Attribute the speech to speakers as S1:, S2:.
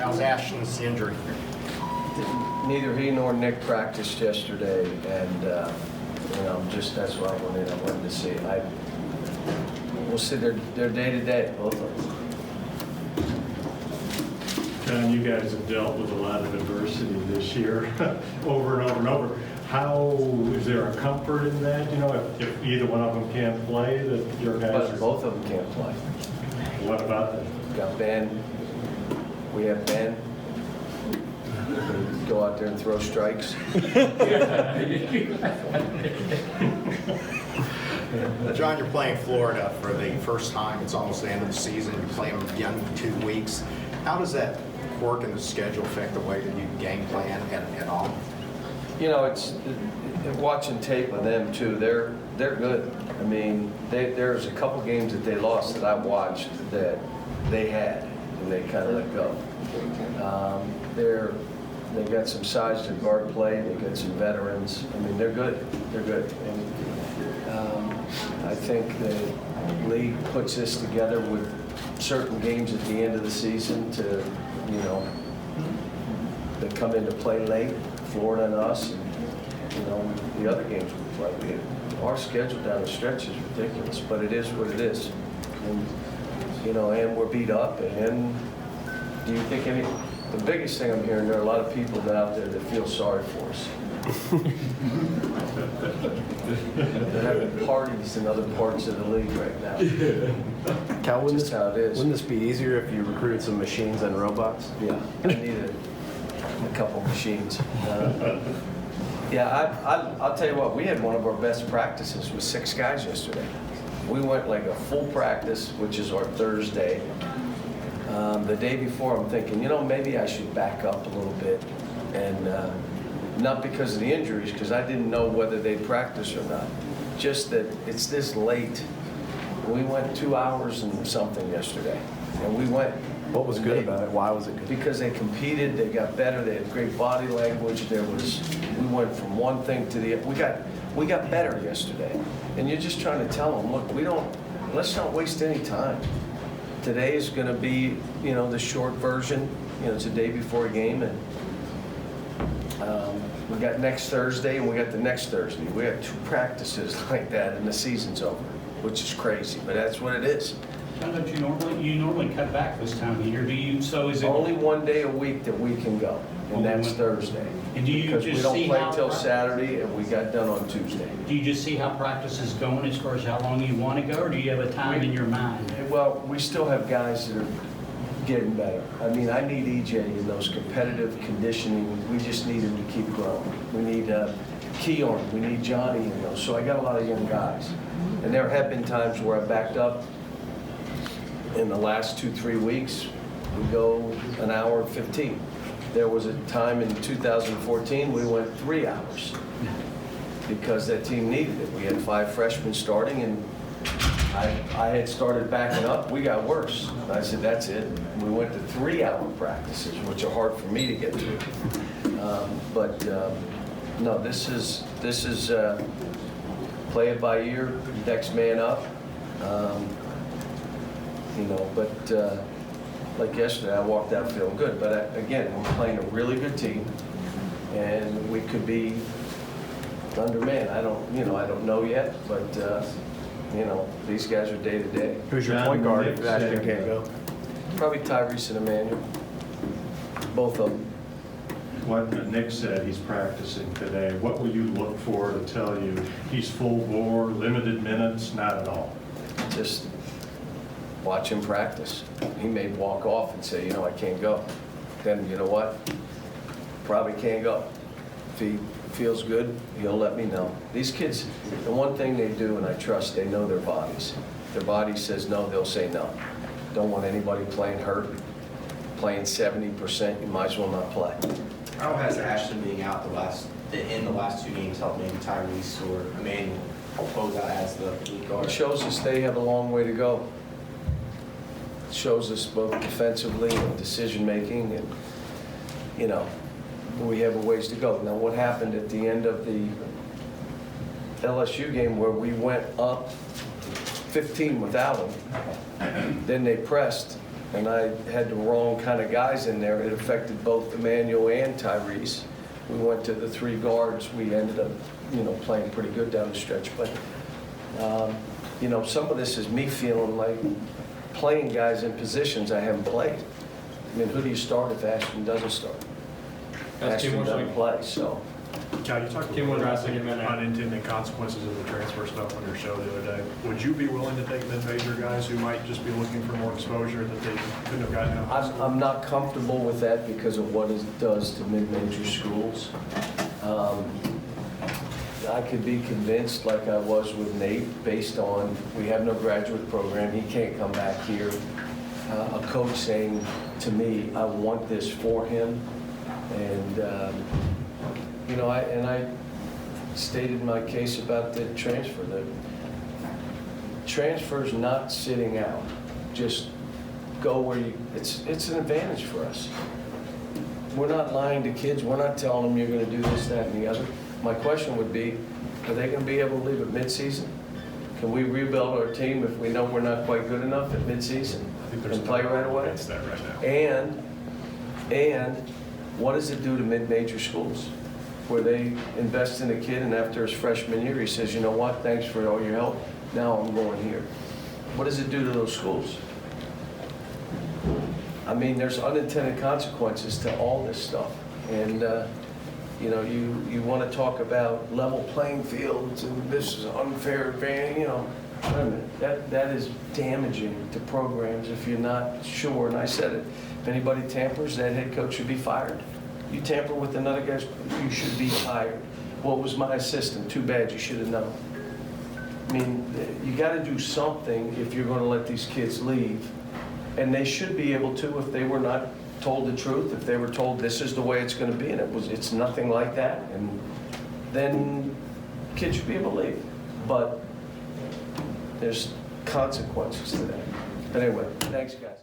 S1: How's Ashton's injury?
S2: Neither he nor Nick practiced yesterday, and that's why I wanted to see. We'll see their day to day, both of them.
S3: John, you guys have dealt with a lot of adversity this year, over and over and over. How is there a comfort in that? If either one of them can't play, that your guys
S2: But both of them can't play.
S3: What about that?
S2: We got Ben. We have Ben. Go out there and throw strikes.
S1: John, you're playing Florida for the first time. It's almost the end of the season. You're playing them again in 2 weeks. How does that work in the schedule affect the way that you game plan at all?
S2: It's watching tape of them too. They're good. I mean, there's a couple games that they lost that I watched that they had, and they kind of let go. They got some size to guard play. They got some veterans. I mean, they're good. They're good. And I think the league puts this together with certain games at the end of the season to, that come into play late, Florida and us, and, the other games we play. Our schedule down the stretch is ridiculous, but it is what it is. And, and we're beat up. And do you think the biggest thing I'm hearing, there are a lot of people out there that feel sorry for us. They're having parties in other parts of the league right now.
S4: Cal,
S2: Just how it is.
S4: Wouldn't this be easier if you recruited some machines and robots?
S2: Yeah, I needed a couple machines. I'll tell you what, we had one of our best practices with 6 guys yesterday. We went like a full practice, which is our Thursday. The day before, I'm thinking, maybe I should back up a little bit, and not because of the injuries, because I didn't know whether they'd practice or not. Just that it's this late. We went 2 hours and something yesterday, and we went.
S4: What was good about it? Why was it good?
S2: Because they competed, they got better, they had great body language. We went from one thing to the other. We got better yesterday, and you're just trying to tell them, look, let's not waste any time. Today is going to be, the short version. It's a day before a game, and we got next Thursday, and we got the next Thursday. We got 2 practices like that, and the season's over, which is crazy, but that's what it is.
S5: John, don't you normally cut back this time of year? So is it
S2: Only one day a week that we can go, and that's Thursday.
S5: And do you
S2: because
S5: just
S2: we don't
S5: see
S2: play
S5: how
S2: till Saturday, and we got done on Tuesday.
S5: Do you just see how practice is going as far as how long you want to go, or do you have a time in your mind?
S2: Well, we still have guys that are getting better. I mean, I need EJ in those competitive conditioning. We just need him to keep growing. We need Keon. We need Johnny in those. So I got a lot of young guys. And there have been times where I backed up. In the last 2-3 weeks, we go an hour and 15. There was a time in 2014 we went 3 hours because that team needed it. We had 5 freshmen starting, and I had started backing up. We got worse. And I said, that's it. We went to 3-hour practices, which are hard for me to get to. No, this is play it by ear, next man up. Like yesterday, I walked out feeling good. But again, we're playing a really good team, and we could be undermanned. I don't know yet, but these guys are day to day.
S4: Who's your point guard if Ashton can't go?
S2: Probably Tyrese and Emmanuel, both of them.
S3: What Nick said, he's practicing today. What will you look for to tell you he's full bore, limited minutes? Not at all.
S2: Just watch him practice. He may walk off and say, I can't go. Then you know what? Probably can't go. If he feels good, he'll let me know. These kids, the one thing they do, and I trust, they know their bodies. If their body says no, they'll say no. Don't want anybody playing hurt, playing 70%, you might as well not play.
S6: How has Ashton being out in the last 2 games helped maybe Tyrese or Emmanuel close out as the lead guard?
S2: It shows us they have a long way to go. It shows us both defensively and decision-making, and, we have a ways to go. Now, what happened at the end of the LSU game where we went up 15 without them, then they pressed, and I had the wrong kind of guys in there. It affected both Emmanuel and Tyrese. We went to the 3 guards. We ended up, playing pretty good down the stretch. But, some of this is me feeling like playing guys in positions I haven't played. I mean, who do you start if Ashton doesn't start? Ashton doesn't play, so.
S7: Cal, you talked about addressing unintended consequences of the transfer stuff on your show the other day. Would you be willing to take mid-major guys who might just be looking for more exposure that they couldn't have gotten out of high school?
S2: I'm not comfortable with that because of what it does to mid-major schools. I could be convinced, like I was with Nate, based on we have no graduate program, he can't come back here. A coach saying to me, I want this for him. And, I stated my case about the transfer. The transfer's not sitting out. Just go where you, it's an advantage for us. We're not lying to kids. We're not telling them you're going to do this, that, and the other. My question would be, are they going to be able to leave at midseason? Can we rebuild our team if we know we're not quite good enough at midseason and play right away?
S7: Against that right now.
S2: And what does it do to mid-major schools where they invest in a kid and after his freshman year he says, you know what, thanks for all your help, now I'm going here. What does it do to those schools? I mean, there's unintended consequences to all this stuff. And, you want to talk about level playing fields and this is unfair advantage, wait a minute. That is damaging to programs if you're not sure. And I said it, if anybody tampers, that head coach should be fired. You tamper with another guy's, you should be fired. What was my assistant? Too bad, you should have known. I mean, you got to do something if you're going to let these kids leave. And they should be able to if they were not told the truth, if they were told this is the way it's going to be, and it's nothing like that, and then kids should be able to leave. But there's consequences to that. But anyway, thanks, guys.